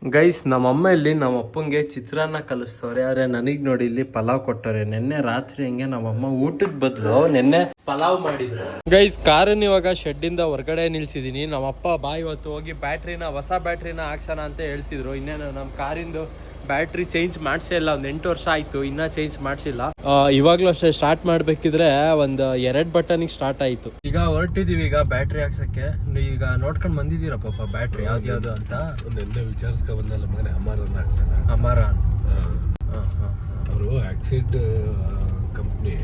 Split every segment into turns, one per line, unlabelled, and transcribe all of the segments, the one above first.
Guys ನಮ್ಮಮ್ಮ ಇಲ್ಲಿ ನಮ್ಮ ಅಪ್ಪಂಗೆ ಚಿತ್ರಾನ್ನ ಕಲಿಸ್ತವ್ರೆ. ಆದ್ರೆ ನನಗ್ ನೋಡಿ ಇಲ್ಲಿ ಪಲಾವ್ ಕೊಟ್ಟವ್ರೆ. ನಿನ್ನೆ ರಾತ್ರಿ ಹಂಗೆ ನಮ್ಮಮ್ಮ ಊಟದ ಬದಲು ನಿನ್ನೆ ಪಲಾವ್ ಮಾಡಿದ್ರು. ಗೈಸ್ ಕಾರನ್ನ ಇವಾಗ ಶೆಡ್ ಇಂದ ಹೊರಗಡೆ ನಿಲ್ಸಿದೀನಿ. ನಮ್ಮಪ್ಪ ಬಾ ಇವತ್ತು ಹೋಗಿ ಹೊಸ ಬ್ಯಾಟ್ರಿನ ಹಾಕ್ಸೋಣ ಅಂತ ಹೇಳ್ತಿದ್ರು. ಇನ್ನೇನು ನಮ್ಮ ಕಾರಿಂದು ಬ್ಯಾಟ್ರಿ ಚೇಂಜ್ ಮಾಡಿಸೇ ಇಲ್ಲ. ಒಂದು 8 ವರ್ಷ ಆಯ್ತು, ಇನ್ನೂ ಚೇಂಜ್ ಮಾಡಿಸಿಲ್ಲ. ಇವಾಗ್ಲೂ ಅಷ್ಟೇ ಸ್ಟಾರ್ಟ್ ಮಾಡ್ಬೇಕಿದ್ರೆ ಒಂದು 2 ಬಟನಿಗೆ ಸ್ಟಾರ್ಟ್ ಆಯ್ತು. ಈಗ ಹೊರಟಿದೀವಿ ಈಗ ಬ್ಯಾಟ್ರಿ ಹಾಕ್ಸಕ್ಕೆ. ಈಗ ನೋಡ್ಕೊಂಡ್ ಬಂದಿದ್ದೀರಾ ಪಾಪ ಬ್ಯಾಟ್ರಿ ಯಾವ್ದು ಅಂತ.
ನಿನ್ನೆ ವಿಚಾರಿಸ್ಕೊ ಬಂದಲ್ಲ ಮಗನೇ ಅಮರನ್ ಹಾಕ್ಸೋಣ.
ಅಮರಾನ್
ಅವರು ಆಕ್ಸಿಡ್ ಕಂಪ್ನಿ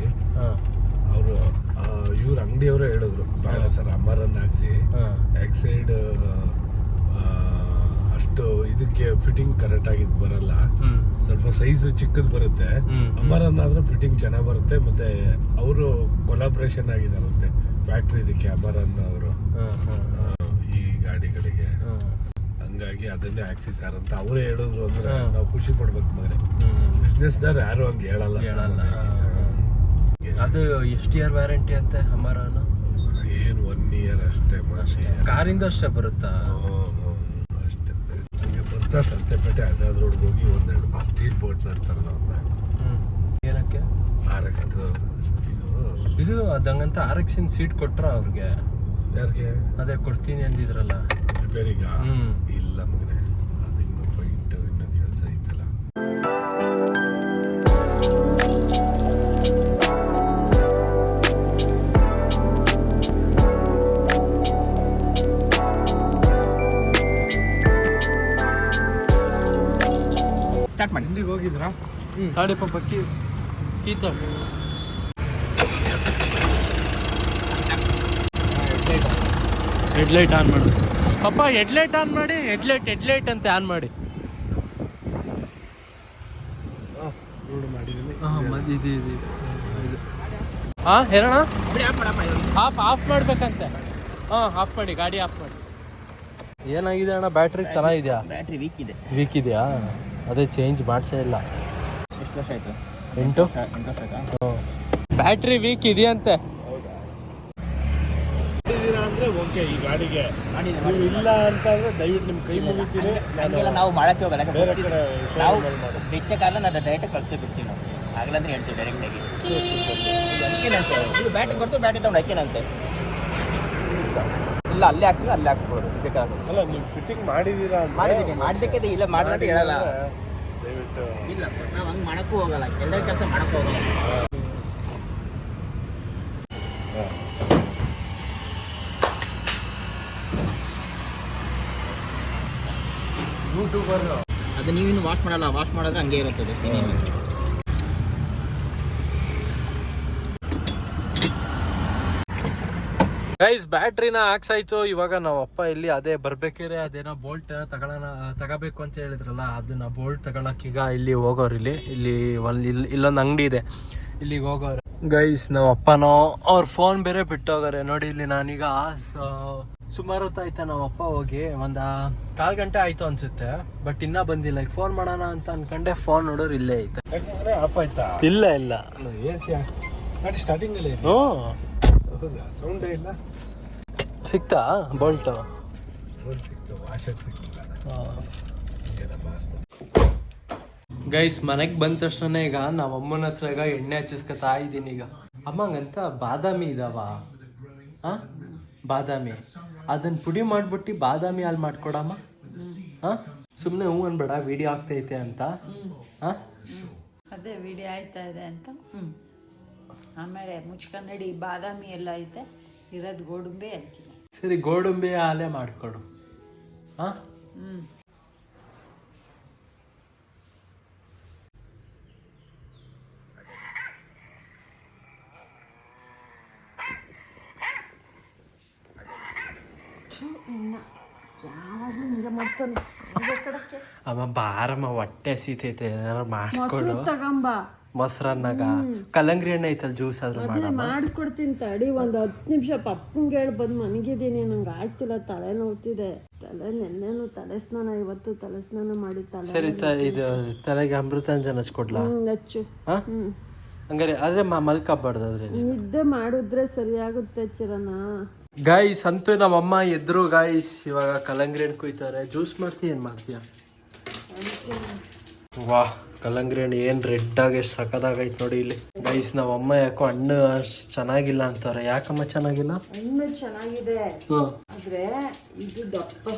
ಅವರು ಇವ್ರ ಅಂಗಡಿಯವರೇ ಹೇಳಿದ್ರು ಬೇಡ ಸರ್ ಅಮರನ್ ಹಾಕ್ಸಿ, ಆಕ್ಸೈಡ್ ಅಷ್ಟು ಇದಕ್ಕೆ ಫಿಟ್ಟಿಂಗ್ ಕರೆಕ್ಟ್ ಆಗಿದ್ ಬರಲ್ಲ, ಸ್ವಲ್ಪ ಸೈಜ್ ಚಿಕ್ಕದ್ ಬರುತ್ತೆ. ಅಮರನ್ ಆದ್ರೆ ಫಿಟ್ಟಿಂಗ್ ಚೆನ್ನಾಗ್ ಬರುತ್ತೆ. ಮತ್ತೆ ಅವರು ಕೊಲಾಬ್ರೇಷನ್ ಆಗಿದಾರಂತೆ ಫ್ಯಾಕ್ಟ್ರಿ ಇದಕ್ಕೆ ಅಮರನ್ ಅವರು ಈ ಗಾಡಿಗಳಿಗೆ. ಹಂಗಾಗಿ ಅದನ್ನೇ ಹಾಕ್ಸಿ ಸರ್ ಅಂತ ಅವರೇ ಹೇಳಿದ್ರು. ಅಂದ್ರೆ ನಾವು ಖುಷಿ ಪಡ್ಬೇಕು ಮಗನೇ. ಬಿಸ್ನೆಸ್ ದವ್ರು ಯಾರು ಹಂಗೆ ಹೇಳಲ್ಲ.
ಅದು ಎಷ್ಟು ಇಯರ್ ವ್ಯಾರಂಟಿ ಅಂತೆ ಅಮರಾನ್?
ಏನು 1 ಇಯರ್ ಅಷ್ಟೇ.
ಕಾರಿಂದ ಅಷ್ಟೇ ಬರುತ್ತಾ?
ಅಷ್ಟೇ. ಹಂಗೆ ಬರ್ತಾ ಸಂತೆಪೇಟೆ ಆಜಾದ್ ರೋಡ್ಗೆ ಹೋಗಿ 1-2 ಸ್ಟೀಲ್ ಬೋಟ್ ನಡ್ತಾರಲ್ಲ ಒಂದು.
ಏನಕ್ಕೆ?
RX
ಇದು ಅದಂಗಂತ RX ಸೀಟ್ ಕೊಟ್ರ ಅವ್ರಿಗೆ?
ಯಾರಿಗೆ?
ಅದೇ ಕೊಡ್ತೀನಿ ಅಂದಿದ್ರಲ್ಲ
ರಿಪೇರಿಗ? ಇಲ್ಲ ಮಗನೇ, ಅದು ಇನ್ನೂ ಪೈಂಟ್ ಇನ್ನೂ ಕೆಲಸ ಐತಲ್ಲ.
ಸ್ಟಾರ್ಟ್ ಮಾಡಿ.
ಇಲ್ಲಿಗೆ ಹೋಗಿದ್ರಾ?
ಗಾಡಿ ಪಾಪ ಕೀತ ಹೆಡ್ಲೈಟ್ ಆನ್ ಮಾಡು ಪಪ್ಪ. ಹೆಡ್ಲೈಟ್ ಆನ್ ಮಾಡಿ. ಹೆಡ್ಲೈಟ್ ಅಂತ ಆನ್ ಮಾಡಿ. ಹೇಳೋಣ ಆಫ್ ಮಾಡ್ಬೇಕಂತೆ. ಆಫ್ ಮಾಡಿ, ಗಾಡಿ ಆಫ್ ಮಾಡಿ. ಏನಾಗಿದೆ ಅಣ್ಣ? ಬ್ಯಾಟ್ರಿ ಚೆನ್ನಾಗಿದೆಯಾ?
ಬ್ಯಾಟ್ರಿ
ವೀಕ್ ಇದೆಯಾ? ಅದೇ ಚೇಂಜ್ ಮಾಡಿಸೇ ಇಲ್ಲ.
ಎಷ್ಟು ವರ್ಷ ಆಯ್ತು?
8
ವರ್ಷ ಆಯ್ತಾ?
ಬ್ಯಾಟ್ರಿ ವೀಕ್ ಇದೆಯಂತೆ.
ಅಂದ್ರೆ ಓಕೆ, ಈ ಗಾಡಿಗೆ ಇಲ್ಲ ಅಂತ ಅಂದ್ರೆ ದಯವಿಟ್ಟು ನಿಮ್ ಕೈ ಮುಗಿತೀರಿ.
ಹಂಗೆಲ್ಲ ನಾವು ಮಾಡಕ್ಕೆ ಹೋಗಲ್ಲ.
ಬೇರೆ ಕಡೆ
ನಾವು ಡಿಚ್ಚೆ ಕಾಲ ನಾನು ಡೈರೆಕ್ಟ್ ಕಳ್ಸಿ ಬಿಡ್ತೀವಿ ನಾವು. ಆಗ್ಲಂದ್ರೆ ಹೇಳ್ತೀವಿ ಡೈರೆಕ್ಟ್ ಆಗಿ. ಅಕ್ಕೇನಂತೆ ಇದು ಬ್ಯಾಟ್ರಿ ಬರ್ತು, ಬ್ಯಾಟ್ರಿ ತಗೊಂಡು ಅಕ್ಕೇನಂತೆ ಇಲ್ಲ ಅಲ್ಲೇ ಹಾಕ್ಸಿದ್ರೆ ಅಲ್ಲೇ ಹಾಕ್ಸ್ಬೋದು ಬೇಕಾಗುತ್ತೆ.
ಅಲ್ಲ ನೀವು ಫಿಟ್ಟಿಂಗ್ ಮಾಡಿದೀರಾ?
ಮಾಡಿದ್ದಕ್ಕೆ ಇಲ್ಲ ಮಾಡಿದ್ರೆ ಹೇಳಲ್ಲ.
ದಯವಿಟ್ಟು
ಇಲ್ಲ ನಾವು ಹಂಗೆ ಮಾಡಕ್ಕೂ ಹೋಗಲ್ಲ, ಎಲ್ಲ ಕೆಲಸ ಮಾಡಕ್ಕೂ ಹೋಗಲ್ಲ.
ಯೂಟ್ಯೂಬರ್
ಅದು ನೀವಿನ್ನು ವಾಶ್ ಮಾಡಲ್ಲ. ವಾಶ್ ಮಾಡಿದ್ರೆ ಹಂಗೆ ಇರುತ್ತದೆ.
ಗೈಸ್ ಬ್ಯಾಟ್ರಿನ ಹಾಕ್ಸಾಯ್ತು. ಇವಾಗ ನಾವು ಅಪ್ಪ ಇಲ್ಲಿ ಅದೇ ಬರ್ಬೇಕಿದ್ರೆ ಅದೇನೋ ಬೋಲ್ಟ್ ತಗೋಬೇಕು ಅಂತ ಹೇಳಿದ್ರಲ್ಲ, ಅದನ್ನ ಬೋಲ್ಟ್ ತಗೊಳಕ್ ಈಗ ಇಲ್ಲಿ ಹೋಗೋರು. ಇಲ್ಲಿ ಇಲ್ಲೊಂದು ಅಂಗಡಿ ಇದೆ, ಇಲ್ಲಿಗೆ ಹೋಗೋರು. ಗೈಸ್ ನಾವು ಅಪ್ಪನೋ ಅವ್ರ ಫೋನ್ ಬೇರೆ ಬಿಟ್ಟೋಗಾರೆ ನೋಡಿ. ಇಲ್ಲಿ ನಾನೀಗ ಸುಮಾರು ಹೊತ್ತಾಯ್ತಾ ನಮ್ಮ ಅಪ್ಪ ಹೋಗಿ ಒಂದು 1/4 ಗಂಟೆ ಆಯ್ತು ಅನ್ಸುತ್ತೆ. ಬಟ್ ಇನ್ನೂ ಬಂದಿಲ್ಲ. ಈಗ ಫೋನ್ ಮಾಡೋಣ ಅಂತ ಅನ್ಕೊಂಡೆ, ಫೋನ್ ನೋಡೋರು ಇಲ್ಲೇ ಐತೆ.
ಆಫ್ ಆಯ್ತಾ?
ಇಲ್ಲ
AC ಗಾಡಿ ಸ್ಟಾರ್ಟಿಂಗ್ ಅಲ್ಲಿ ಹೌದಾ? ಸೌಂಡೇ ಇಲ್ಲ.
ಸಿಕ್ತಾ ಬೋಲ್ಟ್?
ಸಿಕ್ತು, ವಾಷರ್ ಸಿಕ್ಕಿಲ್ಲ.
ಗೈಸ್ ಮನೆಗೆ ಬಂದ ತಕ್ಷಣ ಈಗ ನಾವು ಅಮ್ಮನ ಹತ್ರ ಈಗ ಎಣ್ಣೆ ಹಚ್ಚಿಸ್ಕೊತಾ ಇದ್ದೀನಿ. ಈಗ ಅಮ್ಮಂಗಂತ ಬಾದಾಮಿ ಇದಾವ, ಬಾದಾಮಿ ಅದನ್ನ ಪುಡಿ ಮಾಡ್ಬಿಟ್ಟು ಬಾದಾಮಿ ಹಾಲು ಮಾಡ್ಕೊಡಮ್ಮ. ಸುಮ್ಮನೆ ಹ್ಞೂ ಅನ್ಬೇಡ, ವಿಡಿಯೋ ಆಗ್ತೈತೆ ಅಂತ.
ಅದೇ ವಿಡಿಯೋ ಆಯ್ತಾ ಇದೆ ಅಂತ. ಆಮೇಲೆ ಮುಚ್ಕನ್ನಡಿ ಬಾದಾಮಿ ಎಲ್ಲ ಐತೆ, ಇರೋದು ಗೋಡಂಬಿ ಹಾಕಿದೆ.
ಸರಿ, ಗೋಡಂಬಿ ಹಾಲೇ ಮಾಡಿಕೊಡು. ಅಮ್ಮ ಬಾರಮ್ಮ, ಹೊಟ್ಟೆ ಸೀತೈತೆ, ಏನಾರು ಮಾಡ್ಕೊಡು. ಮೊಸರನ್ನಾಗ ಕಲ್ಲಂಗಡಿ ಎಣ್ಣೆ ಐತಲ್ಲ, ಜ್ಯೂಸ್ ಆದ್ರೂ
ಮಾಡ್ಕೊಡ್ತೀನಿ ತಡಿ. ಒಂದು 10 ನಿಮಿಷ ಪಪ್ಪಂಗೆ ಹೇಳಿ ಬಂದು ಮನಗಿದ್ದೀನಿ. ನಂಗೆ ಆಯ್ತಿಲ್ಲ, ತಲೆ ನೋಡ್ತಿದೆ. ನೆನ್ನೆನು ತಲೆ ಸ್ನಾನ, ಇವತ್ತು ತಲೆ ಸ್ನಾನ ಮಾಡಿ
ಸರಿ ಇದು ತಲೆಗೆ ಅಮೃತಾಂಜನ ಹಚ್ಕೊಡ್ಲಾ?
ಹಚ್ಚು.
ಹಂಗಾರೆ ಆದ್ರೆ ಮಲ್ಕಬಾರ್ದಾದ್ರೆ
ನಿದ್ದೆ ಮಾಡಿದ್ರೆ ಸರಿಯಾಗುತ್ತೆ ಚಿರನ.
ಗಾಯ್ಸ್ ಅಂತೂ ನಮ್ಮಮ್ಮ ಎದ್ರು ಗಾಯ್ಸ್. ಇವಾಗ ಕಲ್ಲಂಗಡಿ ಹಣ್ಣು ಕುಯ್ತಾರೆ. ಜ್ಯೂಸ್ ಮಾಡ್ತೀಯ? ಏನ್ ಮಾಡ್ತೀಯ? ವಾಹ್, ಕಲ್ಲಂಗಡಿ ಹಣ್ಣು ಏನು ರೆಡ್ ಆಗಿ ಎಷ್ಟು ಸಖತ್ತಾಗೈತೆ ನೋಡಿ ಇಲ್ಲಿ. ಗೈಸ್ ನಾವು ಅಮ್ಮ ಯಾಕೋ ಹಣ್ಣು ಅಷ್ಟು ಚೆನ್ನಾಗಿಲ್ಲ ಅಂತಾರೆ. ಯಾಕಮ್ಮ ಚೆನ್ನಾಗಿಲ್ಲ?
ಹಣ್ಣು ಚೆನ್ನಾಗಿದೆ ಆದ್ರೆ ಇದು ದಪ್ಪ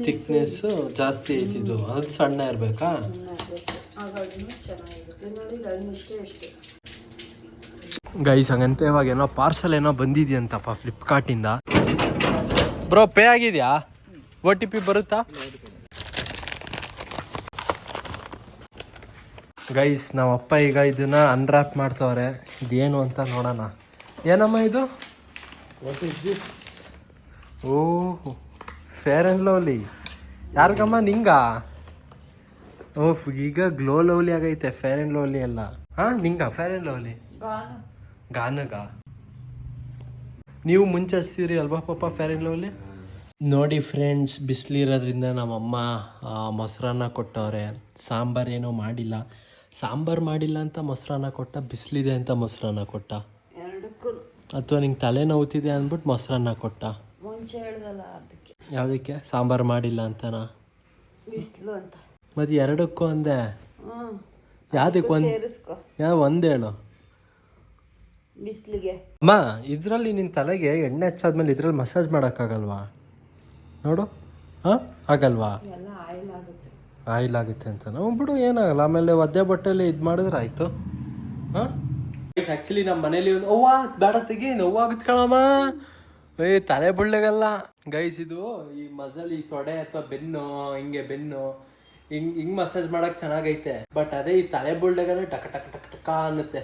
ಥಿಕ್ನೆಸ್ ಜಾಸ್ತಿ ಐತಿ, ಇದು ಅದು ಸಣ್ಣ ಇರಬೇಕಾ? ಗೈಸ್ ಹಂಗಂತೆ ಇವಾಗ ಏನೋ ಪಾರ್ಸಲ್ ಏನೋ ಬಂದಿದೆಯಂತಪ್ಪ ಫ್ಲಿಪ್ಕಾರ್ಟಿಂದ. ಬ್ರೋ ಪೇ ಆಗಿದೆಯಾ? OTP ಬರುತ್ತಾ? ಗೈಸ್ ನಾವು ಅಪ್ಪ ಈಗ ಇದನ್ನ ಅನ್ರ್ಯಾಪ್ ಮಾಡ್ತವ್ರೆ. ಇದೇನು ಅಂತ ನೋಡೋಣ. ಏನಮ್ಮ ಇದು? What is this? Oh, Fair and Lovely. ಯಾರಿಗಮ್ಮ? ನಿಂಗ? ಓಹ್, ಈಗ ಗ್ಲೋ ಲವ್ಲಿ ಆಗೈತೆ, ಫೇರ್ ಆ್ಯಂಡ್ ಲವ್ಲಿ ಅಲ್ಲ. ಹಾಂ, ನಿಂಗ ಫೇರ್ ಆ್ಯಂಡ್ ಲವ್ಲಿ ಗಾನಗ. ನೀವು ಮುಂಚೆ ಹಚ್ತೀರಿ ಅಲ್ವಾ ಪಾಪ ಫೇರ್ ಆ್ಯಂಡ್ ಲವ್ಲಿ? ನೋಡಿ ಫ್ರೆಂಡ್ಸ್, ಬಿಸಿಲಿರೋದ್ರಿಂದ ನಮ್ಮಮ್ಮ ಮೊಸರನ್ನ ಕೊಟ್ಟವ್ರೆ. ಸಾಂಬಾರು ಏನೋ ಮಾಡಿಲ್ಲ. ಸಾಂಬಾರು ಮಾಡಿಲ್ಲ ಅಂತ ಮೊಸರನ್ನ ಕೊಟ್ಟ, ಬಿಸಿಲಿದೆ ಅಂತ ಮೊಸರನ್ನ ಕೊಟ್ಟ, ಅಥವಾ ನಿಂಗೆ ತಲೆ ನೋವುತ್ತಿದೆ ಅಂದ್ಬಿಟ್ಟು ಮೊಸರನ್ನ ಕೊಟ್ಟ?
ಮುಂಚೆ ಹೇಳ್ದಲ್ಲ ಅದಕ್ಕೆ.
ಯಾವುದಕ್ಕೆ? ಸಾಂಬಾರು ಮಾಡಿಲ್ಲ ಅಂತನಾ?
ಬಿಸಿಲು ಅಂತ.
ಮತ್ತು ಎರಡಕ್ಕೂ ಅಂದೆ. ಯಾವುದಕ್ಕೆ? ಒಂದು ಹೇಳು.
ಬಿಸಿಲಿಗೆ.
ಅಮ್ಮ, ಇದರಲ್ಲಿ ನಿನ್ನ ತಲೆಗೆ ಎಣ್ಣೆ ಹಚ್ಚಾದ್ಮೇಲೆ ಇದ್ರಲ್ಲಿ ಮಸಾಜ್ ಮಾಡೋಕ್ಕಾಗಲ್ವಾ? ನೋಡು. ಹಾಂ, ಆಗಲ್ವಾ?
ಎಲ್ಲ ಆಯಿಲ್ ಆಗುತ್ತೆ.
ಆಯಿಲ್ ಆಗುತ್ತೆ ಅಂತ ನಾವು ಬಿಡು, ಏನಾಗಲ್ಲ. ಆಮೇಲೆ ಒದ್ದೆ ಬಟ್ಟೆಯಲ್ಲಿ ಇದು ಮಾಡಿದ್ರೆ ಆಯಿತು. ಹಾಂ, ಆ್ಯಕ್ಚುಲಿ ನಮ್ಮ ಮನೇಲಿ ಒಂದು ಅವ್ವ ಬೇಡ ತೆಗಿ, ನೋವು ಆಗುತ್ತೆ ಕಣಮ್ಮ. ತಲೆ ಬುಳ್ಳೆಗಲ್ಲ ಗೈಸ್. ಇದು ಈ ಮಸಲ್, ಈ ತೊಡೆ ಅಥವಾ ಬೆನ್ನು, ಹಿಂಗೆ ಬೆನ್ನು ಹಿಂಗೆ ಮಸಾಜ್ ಮಾಡೋಕೆ ಚೆನ್ನಾಗೈತೆ. ಬಟ್ ಅದೇ ಈ ತಲೆ ಬುಳ್ಳೆಗಲ್ಲ ಟಕ ಟಕ ಟಕ ಟಕ ಅನ್ನುತ್ತೆ.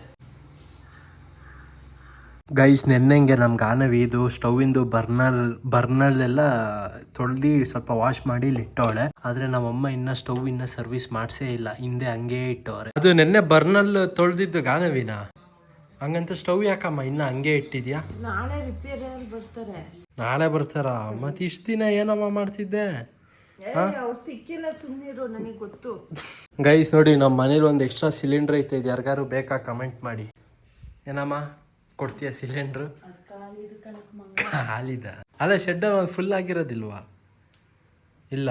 ಗೈಸ್ ನೆನ್ನೆಂಗೆ ನಮ್ಗೆ ಆನವಿ ಇದು ಸ್ಟೌವಿಂದು ಬರ್ನಲ್ಲೆಲ್ಲ ತೊಳ್ದು ಸ್ವಲ್ಪ ವಾಶ್ ಮಾಡಿ ಇಲ್ಲಿ ಇಟ್ಟವಳೆ. ಆದರೆ ನಮ್ಮಮ್ಮ ಇನ್ನ ಸ್ಟವ್ ಇನ್ನ ಸರ್ವಿಸ್ ಮಾಡಿಸೇ ಇಲ್ಲ, ಹಿಂದೆ ಹಂಗೇ ಇಟ್ಟವ್ರೆ. ಅದು ನೆನ್ನೆ ಬರ್ನಲ್ ತೊಳ್ದಿದ್ದು ಗಾನವಿನ, ಹಂಗಂತ ಸ್ಟವ್ ಯಾಕಮ್ಮ ಇನ್ನ ಹಂಗೆ ಇಟ್ಟಿದ್ಯಾ?
ನಾಳೆ ರಿಪೇರಿಯಲ್ಲಿ ಬರ್ತಾರೆ.
ನಾಳೆ ಬರ್ತಾರ? ಮತ್ತೆ ಇಷ್ಟು ದಿನ ಏನಮ್ಮ ಮಾಡ್ತಿದ್ದೆ?
ಅವ್ರು ಸಿಕ್ಕಿಲ್ಲ, ಸುಮ್ಮನಿರು, ನನಗೆ ಗೊತ್ತು.
ಗೈಸ್ ನೋಡಿ, ನಮ್ಮ ಮನೇಲಿ ಒಂದು ಎಕ್ಸ್ಟ್ರಾ ಸಿಲಿಂಡರ್ ಐತೆ. ಇದು ಯಾರಿಗಾರು ಬೇಕಾ ಕಮೆಂಟ್ ಮಾಡಿ. ಏನಮ್ಮ ಕೊಡ್ತೀಯ ಸಿಲಿಂಡ್ರು? ಹಾಲಿದ ಅಲ್ಲ, ಶೆಡ್ಡಲ್ಲಿ ಒಂದು ಫುಲ್ ಆಗಿರೋದಿಲ್ವಾ? ಇಲ್ಲ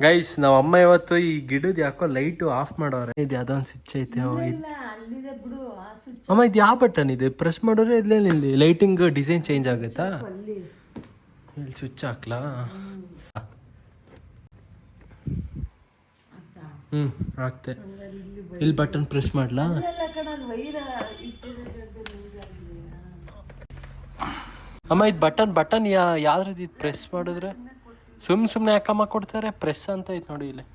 ಗೈಸ್, ನಾವು ಅಮ್ಮ ಇವತ್ತು ಈ ಗಿಡದ ಯಾಕೋ ಲೈಟು ಆಫ್ ಮಾಡೋರೆ. ಇದು ಯಾವುದೋ ಒಂದು ಸ್ವಿಚ್ ಐತೆ ಅಮ್ಮ. ಇದು ಯಾವ ಬಟನ್ ಇದೆ? ಪ್ರೆಸ್ ಮಾಡಿದ್ರೆ ಇಲ್ಲೇ ನಿಲ್ಲಿ ಲೈಟಿಂಗ್ ಡಿಸೈನ್ ಚೇಂಜ್ ಆಗುತ್ತಾ? ಇಲ್ಲಿ ಸ್ವಿಚ್ ಹಾಕ್ಲಾ? ಆಗ್ತೆ. ಇಲ್ಲಿ ಬಟನ್ ಪ್ರೆಸ್ ಮಾಡ್ಲಾ? ಅಮ್ಮ ಇದು ಬಟನ್ ಯಾವ್ದ್ರದ್ದು? ಇದು ಪ್ರೆಸ್ ಮಾಡಿದ್ರೆ ಸುಮ್ಮನೆ ಯಾಕಮ್ಮ ಕೊಡ್ತಾರೆ? ಪ್ರೆಸ್ ಅಂತ ಐತೆ ನೋಡಿ ಇಲ್ಲಿ.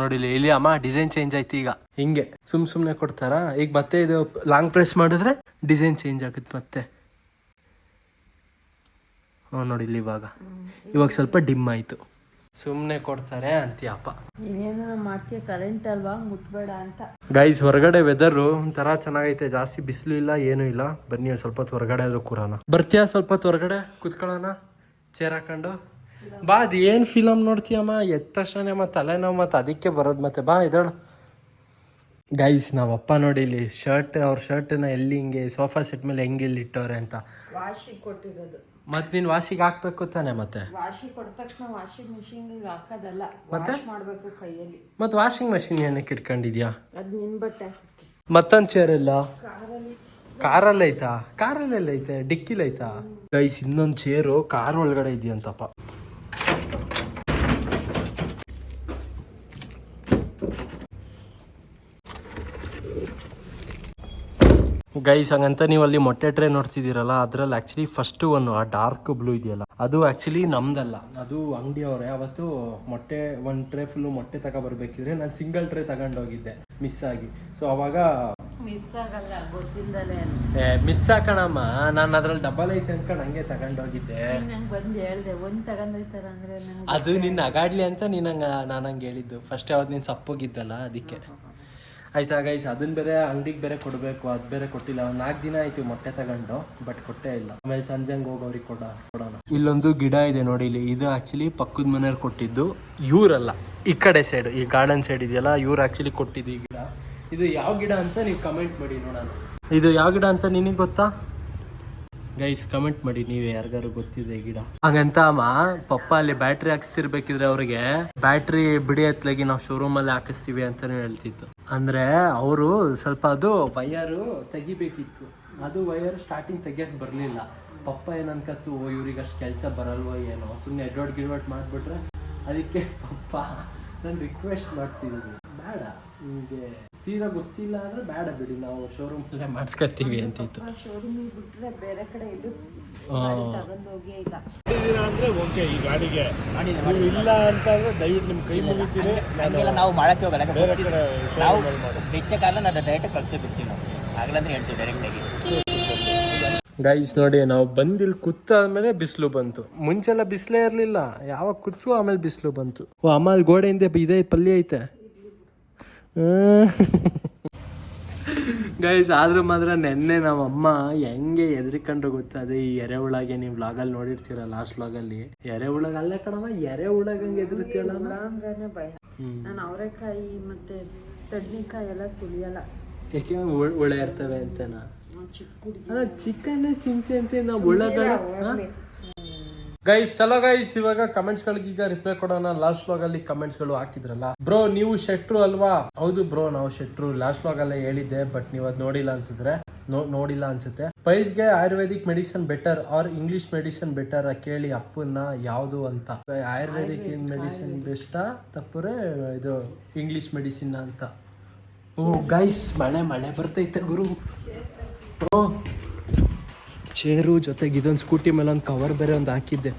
ನೋಡಿಲಿ ಇಲ್ಲಿ ಅಮ್ಮ, ಡಿಸೈನ್ ಚೇಂಜ್ ಆಯ್ತು ಈಗ. ಹಿಂಗೆ ಸುಮ್ಮನೆ ಕೊಡ್ತಾರಾ? ಈಗ ಮತ್ತೆ ಇದು ಲಾಂಗ್ ಪ್ರೆಸ್ ಮಾಡಿದ್ರೆ ಡಿಸೈನ್ ಚೇಂಜ್ ಆಗುತ್ತೆ ಮತ್ತೆ. ನೋಡಿಲಿ ಇವಾಗ ಸ್ವಲ್ಪ ಡಿಮ್ ಆಯಿತು. ಸುಮ್ಮನೆ ಕೊಡ್ತಾರೆ ಅಂತೀಯಪ್ಪ.
ಇನ್ನೇನು ಮಾಡ್ತೀಯ, ಕರೆಂಟ್ ಅಲ್ವಾ, ಮುಟ್ಬೇಡ ಅಂತ.
ಗೈಸ್ ಹೊರಗಡೆ ವೆದರು ಒಂಥರ ಚೆನ್ನಾಗೈತೆ, ಜಾಸ್ತಿ ಬಿಸಿಲು ಇಲ್ಲ ಏನೂ ಇಲ್ಲ. ಬನ್ನಿ ಸ್ವಲ್ಪ ಹೊತ್ತು ಹೊರಗಡೆ ಆದ್ರೂ ಕೂರೋಣ. ಬರ್ತೀಯಾ ಸ್ವಲ್ಪ ಹೊತ್ತು ಹೊರಗಡೆ ಕೂತ್ಕೊಳ್ಳೋಣ ಚೇರ್ ಹಾಕೊಂಡು? ಬಾ. ಅದು ಏನು ಫಿಲಮ್ ನೋಡ್ತೀಯಮ್ಮ? ಎದ್ದ ತಕ್ಷಣ ಅಮ್ಮ ತಲೆನೋವು, ಮತ್ತು ಅದಕ್ಕೆ ಬರೋದು ಮತ್ತೆ. ಬಾ ಇದ್ದಾಳು. ಗೈಸ್ ನಾವಪ್ಪ ನೋಡಿ ಇಲ್ಲಿ ಅವ್ರ ಶರ್ಟನ್ನ ಎಲ್ಲಿ ಹಿಂಗೆ ಸೋಫಾ ಸೆಟ್ ಮೇಲೆ ಹೆಂಗೆ ಇಲ್ಲಿ ಇಟ್ಟವ್ರೆ ಅಂತ.
ವಾಷಿಗೆ ಕೊಟ್ಟಿರೋದು.
ಮತ್ತೆ ನೀನು ವಾಷಿಗೆ ಹಾಕ್ಬೇಕು ತಾನೆ? ಮತ್ತೆ
ವಾಷಿಗೆ ಕೊಟ್ಟ ತಕ್ಷಣ ವಾಷಿಂಗ್ ಮಿಷಿನ್ಗೆ ಹಾಕೋದಲ್ಲ,
ಮತ್ತೆ
ಮಾಡಬೇಕು ಕೈಯಲ್ಲಿ.
ಮತ್ತೆ ವಾಷಿಂಗ್ ಮಷಿನ್ ಏನಕ್ಕೆ ಇಟ್ಕೊಂಡಿದ್ಯಾ?
ಅದು ನಿನ್ನ ಬಟ್ಟೆ.
ಮತ್ತೊಂದು ಚೇರ್ ಎಲ್ಲ ಕಾರಲ್ಲಿ ಐತಾ? ಕಾರಲ್ಲೆಲ್ಲ ಐತೆ? ಡಿಕ್ಕಿಲ್ ಐತಾ? ಗೈಸ್ ಇನ್ನೊಂದು ಚೇರು ಕಾರ್ ಒಳಗಡೆ ಇದೆಯಂತಪ್ಪ. ಗೈಸ್ ಹಂಗಂತ ನೀವು ಅಲ್ಲಿ ಮೊಟ್ಟೆ ಟ್ರೇ ನೋಡ್ತಿದ್ದೀರಲ್ಲ, ಅದ್ರಲ್ಲಿ ಆ್ಯಕ್ಚುಲಿ ಫಸ್ಟ್ ಒಂದು ಆ ಡಾರ್ಕ್ ಬ್ಲೂ ಇದೆಯಲ್ಲ, ಅದು ಆ್ಯಕ್ಚುಲಿ ನಮ್ದಲ್ಲ, ಅದು ಅಂಗಡಿಯವರೇ. ಅವತ್ತು ಮೊಟ್ಟೆ ಒಂದು ಟ್ರೇ ಫುಲ್ಲು ಮೊಟ್ಟೆ ತಗೊಬರ್ಬೇಕಿದ್ರೆ ನಾನು ಸಿಂಗಲ್ ಟ್ರೇ ತಗೊಂಡೋಗಿದ್ದೆ ಮಿಸ್ ಆಗಿ. ಸೊ ಅವಾಗ
ಮಿಸ್ ಆಗಲ್ಲ, ಗೊತ್ತಿಲ್ಲದೆ
ಮಿಸ್ ಹಾಕೋಣಮ್ಮ, ನಾನು ಅದ್ರಲ್ಲಿ ಡಬಲ್ ಐತೆ ಅನ್ಕೊಂಡು ಹಂಗೆ ತಗೊಂಡೋಗಿದ್ದೆ.
ನಂಗೆ ಬಂದು ಹೇಳ್ದೆ ಒಂದು ತಗೊಂಡೋಯ್ತಾರ ಅಂದರೆ
ಅದು ನಿನ್ನ ಅಗಾಡ್ಲಿ ಅಂತ ನಾನು ಹಂಗೆ ಹೇಳಿದ್ದು ಫಸ್ಟ್. ಯಾವ್ದು ನೀನು ಸಪ್ಪೋಗಿದ್ದಲ್ಲ ಅದಕ್ಕೆ. ಆಯ್ತಾ ಗೈಸ್, ಅದನ್ನ ಬೇರೆ ಅಂಗಡಿಗೆ ಬೇರೆ ಕೊಡಬೇಕು, ಅದು ಬೇರೆ ಕೊಟ್ಟಿಲ್ಲ. 4 ದಿನ ಆಯ್ತು ಮೊಟ್ಟೆ ತಗೊಂಡು, ಬಟ್ ಕೊಟ್ಟೇ ಇಲ್ಲ. ಆಮೇಲೆ ಸಂಜೆ ಹೋಗೋರಿಗೆ ಕೊಡೋಣ. ಇಲ್ಲೊಂದು ಗಿಡ ಇದೆ ನೋಡಿ ಇಲ್ಲಿ. ಇದು ಆ್ಯಕ್ಚುಲಿ ಪಕ್ಕದ ಮನೆಯವ್ರು ಕೊಟ್ಟಿದ್ದು, ಇವರಲ್ಲ, ಈ ಕಡೆ ಸೈಡ್, ಈ ಗಾರ್ಡನ್ ಸೈಡ್ ಇದೆಯಲ್ಲ, ಇವ್ರು ಆ್ಯಕ್ಚುಲಿ ಕೊಟ್ಟಿದ್ದು ಈ ಗಿಡ. ಇದು ಯಾವ ಗಿಡ ಅಂತ ನೀವು ಕಮೆಂಟ್ ಮಾಡಿ ನೋಡೋಣ. ಇದು ಯಾವ ಗಿಡ ಅಂತ ನಿನಗೆ ಗೊತ್ತಾ? ಗೈಸ್ ಕಮೆಂಟ್ ಮಾಡಿ ನೀವು ಯಾರಿಗಾರು ಗೊತ್ತಿದೆ ಗಿಡ ಹಾಗಂತ ಅಮ್ಮ ಪಪ್ಪ ಅಲ್ಲಿ ಬ್ಯಾಟ್ರಿ ಹಾಕ್ಸ್ತಿರ್ಬೇಕಿದ್ರೆ ಅವ್ರಿಗೆ ಬ್ಯಾಟ್ರಿ ಬಿಡಿ ಹತ್ಲಾಗಿ ನಾವು ಶೋರೂಮ್ ಅಲ್ಲಿ ಹಾಕಿಸ್ತೀವಿ ಅಂತಾನು ಹೇಳ್ತಿತ್ತು. ಅಂದ್ರೆ ಅವರು ಸ್ವಲ್ಪ ಅದು ವಯರು ತೆಗಿಬೇಕಿತ್ತು, ಅದು ವಯರ್ ಸ್ಟಾರ್ಟಿಂಗ್ ತೆಗಿಯಕ್ ಬರ್ಲಿಲ್ಲ. ಪಪ್ಪ ಏನನ್ಕತ್ತು ಇವ್ರಿಗೆ ಅಷ್ಟು ಕೆಲಸ ಬರಲ್ವೋ ಏನೋ, ಸುಮ್ಮನೆ ಎಡ್ವರ್ಟ್ ಗಿಡ್ವರ್ಟ್ ಮಾಡಿಬಿಟ್ರೆ. ಅದಕ್ಕೆ ಪಪ್ಪ ನಾನು ರಿಕ್ವೆಸ್ಟ್ ಮಾಡ್ತಿದ್ದೀನಿ, ಬೇಡ ನಿಮಗೆ ತೀರಾ ಗೊತ್ತಿಲ್ಲ ಅಂದ್ರೆ ಬೇಡ ಬಿಡಿ, ನಾವು ಶೋರೂಮಲ್ಲೇ ಮಾಡಿಸ್ಕೊತೀವಿ ಅಂತಿತ್ತು.
ಶೋರೂಮಿಗೆ ಬಿಟ್ರೆ ಬೇರೆ ಕಡೆ ಎಲ್ಲೂ ತಗೊಂಡು ಹೋಗಿ ಇಲ್ಲ.
ಅಂದ್ರೆ ಓಕೆ, ಈ ಗಾಡಿಗೆ ನೀವು ಇಲ್ಲ ಅಂತಂದ್ರೆ ದಯವಿಟ್ಟು ನಿಮ್ಮ ಕೈ ಮುಗಿತೀರಿ.
ಹಂಗೆಲ್ಲ ನಾವು ಮಾಡಕ್ಕೆ ಹೋಗಲ್ಲ,
ಬೇರೆ ಕಡೆ
ನಾವು ಹೆಚ್ಚಕ್ಕಾಗಲ್ಲ, ನಾನು ಡೈರೆಕ್ಟ್ ಕಳ್ಸೇ ಬಿಡ್ತೀವಿ ನಾವು. ಆಗಲಂದ್ರೆ ಹೇಳ್ತೀವಿ ಡೈರೆಕ್ಟಾಗಿ.
ಗೈಸ್ ನೋಡಿ, ನಾವು ಬಂದಿಲ್ಲಿ ಕೂತಾದ್ಮೇಲೆ ಬಿಸಿಲು ಬಂತು. ಮುಂಚೆಲ್ಲ ಬಿಸಿಲೇ ಇರಲಿಲ್ಲ, ಯಾವಾಗ ಕೂತು ಆಮೇಲೆ ಬಿಸಿಲು ಬಂತು. ಓ ಆಮೇಲೆ ಗೋಡೆಯಿಂದ ಇದೇ ಪಲ್ಯ ಐತೆ ಗೈಸ್. ಆದ್ರೂ ಮಾತ್ರ ನೆನ್ನೆ ನಮ್ಮಮ್ಮ ಹೆಂಗೆ ಎದ್ರಿಕೊಂಡ್ರು ಗೊತ್ತಾ, ಅದೇ ಈ ಎರೆಹುಳಗೆ ನೀವು ವ್ಲಾಗಲ್ಲಿ ನೋಡಿರ್ತೀರ, ಲಾಸ್ಟ್ ವ್ಲಾಗಲ್ಲಿ ಎರೆಹುಳಗ ಅಲ್ಲೇ ಕಣಮ್ಮ, ಎರೆಹುಳಗ ಹಂಗೆ ಎದುರುತ್ತೀಯಲ್ಲ
ಅಂದ್ರೇನೆ ಭಯ. ನಾನು ಅವರೆಕಾಯಿ ಮತ್ತೆ ತಡ್ನಿಕಾಯಿ ಎಲ್ಲ ಸುಲಿಯಲ್ಲ,
ಯಾಕೆ ಹುಳ ಇರ್ತವೆ ಅಂತನಾ?
ಚಿಕ್ಕ
ಚಿಕನ್ ತಿಂತೆ ನಾವು ಹುಳಗಳ. ಗೈಸ್ ಚಲೋ ಗೈಸ್, ಇವಾಗ ಕಮೆಂಟ್ಸ್ ಗಳಿಗೆ ಈಗ ರಿಪ್ಲೈ ಕೊಡೋಣ. ಲಾಸ್ಟ್ ವ್ಲಾಗ್ ಅಲ್ಲಿ ಕಮೆಂಟ್ಸ್ ಗಳು ಹಾಕಿದ್ರಲ್ಲ, ಬ್ರೋ ನೀವು ಶೆಟ್ರು ಅಲ್ವಾ? ಹೌದು ಬ್ರೋ, ನಾವು ಶೆಟ್ರು. ಲಾಸ್ಟ್ ವ್ಲಾಗ್ ಅಲ್ಲೇ ಹೇಳಿದ್ದೆ, ಬಟ್ ನೀವು ಅದ್ ನೋಡಿಲ್ಲ ಅನ್ಸಿದ್ರೆ ನೋಡಿಲ್ಲ ಅನ್ಸುತ್ತೆ. ಪೈಲ್ಸ್ಗೆ ayurvedic medicine better or English medicine better ಕೇಳಿ ಅಪ್ಪನ್ನ ಯಾವುದು ಅಂತ. ಆಯುರ್ವೇದಿಕ್ ಮೆಡಿಸಿನ್ ಬೆಸ್ಟಾ ತಪ್ಪರೆ ಇದು ಇಂಗ್ಲಿಷ್ ಮೆಡಿಸಿನ್ ಅಂತ. ಓ ಗೈಸ್, ಮಳೆ ಬರ್ತೈತೆ ಗುರು. ಬ್ರೋ ಚೇರು ಜೊತೆಗೆ ಇದೊಂದು ಸ್ಕೂಟಿ ಮೇಲೆ ಒಂದು ಕವರ್ ಬೇರೆ ಒಂದು ಹಾಕಿದ್ದೆ.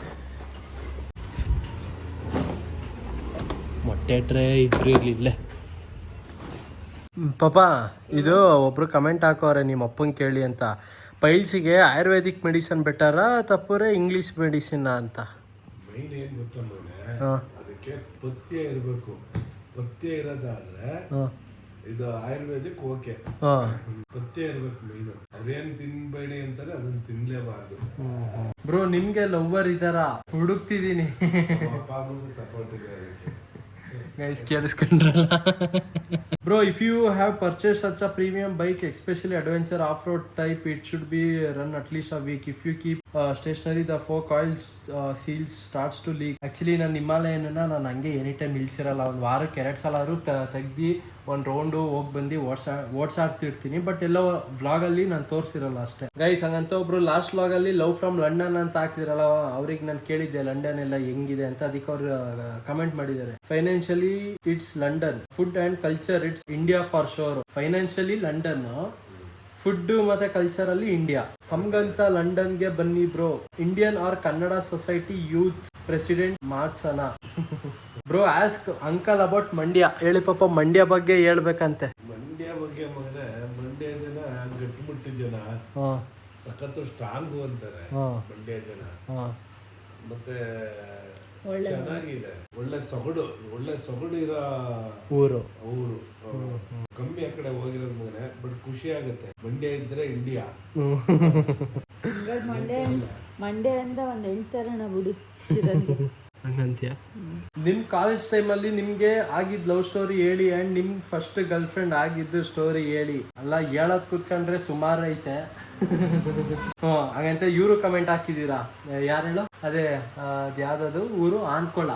ಮೊಟ್ಟೆ ಟ್ರೇ ಇದ್ರು ಇರ್ಲಿಲ್ಲ. ಪಾಪ ಇದು ಒಬ್ರು ಕಮೆಂಟ್ ಹಾಕೋರೆ, ನಿಮ್ಮ ಅಪ್ಪಂಗೆ ಕೇಳಿ ಅಂತ. ಪೈಲ್ಸಿಗೆ ಆಯುರ್ವೇದಿಕ್ ಮೆಡಿಸಿನ್ ಬೆಟರಾ ತಪ್ಪರೆ ಇಂಗ್ಲಿಷ್ ಮೆಡಿಸಿನ್ ಅಂತ.
ಮೈನ್ ಏನ್ ಗೊತ್ತಂದ್ರೆ ಅದಕ್ಕೆ ಪಥ್ಯ ಇರಬೇಕು. ಪಥ್ಯ ಇರೋದಾದ್ರೆ ಇದು ಆಯುರ್ವೇದಿಕ್ ಓಕೆ, ಪಥ್ಯ ಇರ್ಬೇಕು ಮೈನು. ಅವ್ರೇನ್ ತಿನ್ಬೇಡಿ ಅಂತಾರೆ ಅದನ್ನ ತಿನ್ಲೇಬಾರ್ದು.
ಬ್ರೋ ನಿಮ್ಗೆ ಲವ್ವರ್ ಇದಾರ? ಹುಡುಕ್ತಿದೀನಿ.
ಸಪೋರ್ಟ್ ಇದೆ ಅದಕ್ಕೆ.
Guys ಕೇಳಿಸ್ಕೊಂಡ್ರಲ್ಲ. Bro, if you have purchased such a premium bike, especially adventure off-road type, it should be run at least a week. If you keep stationary, the fork oil seals starts to leak. Actually ನಾನು ಹಿಮಾಲಯನ ನಾನು ಹಂಗೆ any time ಇಳಿಸಿರಲ್ಲ, ಒಂದು ವಾರಕ್ಕೆ 2 ಸಲ ಆದ್ರೂ ತೆಗ್ದು ಒಂದು round ಹೋಗಿ ಬಂದು ಓಡ್ಸಾಡ್ತಿರ್ತೀನಿ. ಬಟ್ ಎಲ್ಲೋ ವ್ಲಾಗಲ್ಲಿ ನಾನು ತೋರಿಸಿರಲ್ಲ ಅಷ್ಟೇ. ಗೈಸ್ ಹಂಗಂತ ಒಬ್ರು ಲಾಸ್ಟ್ ವ್ಲಾಗಲ್ಲಿ ಲವ್ ಫ್ರಮ್ ಲಂಡನ್ ಅಂತ ಹಾಕ್ತಿರಲ್ಲ, ಅವ್ರಿಗೆ ನಾನು ಕೇಳಿದ್ದೆ ಲಂಡನ್ ಎಲ್ಲ ಹೆಂಗಿದೆ ಅಂತ. ಅದಕ್ಕೆ ಅವ್ರು ಕಮೆಂಟ್ ಮಾಡಿದ್ದಾರೆ, financially it's London, food and culture it's India for sure. Financially London, food ಮತ್ತೆ ಕಲ್ಚರ್ ಅಲ್ಲಿ ಇಂಡಿಯಾ. ಹಂಗಂತ ಲಂಡನ್ಗೆ ಬನ್ನಿ bro. Indian or Kannada society youth president ಮಾಡ್ಸೋಣ. Bro ask uncle about Mandya. ಹೇಳಿ ಪಾಪ, ಮಂಡ್ಯ ಬಗ್ಗೆ ಹೇಳ್ಬೇಕಂತೆ.
ಮಂಡ್ಯ ಬಗ್ಗೆ ಮಗನೇ, ಮಂಡ್ಯ ಜನ ಗಟ್ಟಿಮುಟ್ಟಿ ಜನ, ಸಖತ್ತು ಸ್ಟ್ರಾಂಗ್ ಅಂತಾರೆ ಮಂಡ್ಯ ಜನ. ಮತ್ತೆ ಚೆನ್ನಾಗಿದೆ, ಒಳ್ಳೆ ಸೊಗಡು ಇರೋ ಊರು. ಕಮ್ಮಿ ಆ ಕಡೆ ಹೋಗಿರೋದ್ ಮಗನೆ, ಬಟ್ ಖುಷಿ ಆಗುತ್ತೆ. ಮಂಡ್ಯ ಇದ್ರೆ ಇಂಡಿಯಾ.
ಮಂಡ್ಯದಿಂದ ಒಂದು ಹೇಳ್ತಾರಣ ಬಿಡಿ.
ಹಂಗಂತ್ಯ? ನಿಮ್ ಕಾಲೇಜ್ ಟೈಮಲ್ಲಿ ನಿಮ್ಗೆ ಆಗಿದ್ ಲವ್ ಸ್ಟೋರಿ ಹೇಳಿ, ಅಂಡ್ ನಿಮ್ ಫಸ್ಟ್ ಗರ್ಲ್ ಫ್ರೆಂಡ್ ಆಗಿದ್ದು ಸ್ಟೋರಿ ಹೇಳಿ. ಅಲ್ಲ ಹೇಳೋದ್ ಕೂತ್ಕೊಂಡ್ರೆ ಸುಮಾರು ಐತೆ. ಹಾಗಂತ ಇವರು ಕಮೆಂಟ್ ಹಾಕಿದೀರಾ, ಯಾರು ಹೇಳೋ? ಅದೇ ಯಾವ್ದದು ಊರು? ಆನ್ಕೊಳ.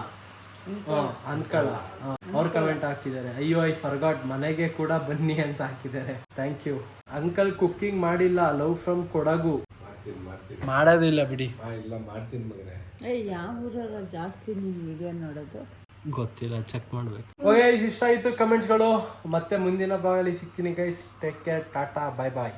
ಅವ್ರು ಕಮೆಂಟ್ ಹಾಕಿದ್ದಾರೆ, ಅಯ್ಯೋ ಐ ಫರ್ಗಾಟ್, ಮನೆಗೆ ಕೂಡ ಬನ್ನಿ ಅಂತ ಹಾಕಿದ್ದಾರೆ. Thank you uncle. ಕುಕ್ಕಿಂಗ್ ಮಾಡಿಲ್ಲ, ಲವ್ ಫ್ರಮ್ ಕೊಡಗು. ಮಾಡೋದಿಲ್ಲ ಬಿಡಿ.
ಇಲ್ಲ ಮಾಡ್ತೀನಿ ಮಗನೇ.
ಯಾವ ಊರಲ್ಲ ಜಾಸ್ತಿ ನಿನ್ ವಿಡಿಯೋ ನೋಡೋದು?
ಗೊತ್ತಿಲ್ಲ, ಚೆಕ್ ಮಾಡ್ಬೇಕು. ಓಕೆ, ಇಷ್ಟ ಆಯ್ತು ಕಮೆಂಟ್ಸ್ಗಳು. ಮತ್ತೆ ಮುಂದಿನ ಭಾಗದಲ್ಲಿ ಸಿಗ್ತೀನಿ ಗೈಸ್. ಟೇಕ್ ಕೇರ್, ಟಾಟಾ, ಬಾಯ್ ಬಾಯ್.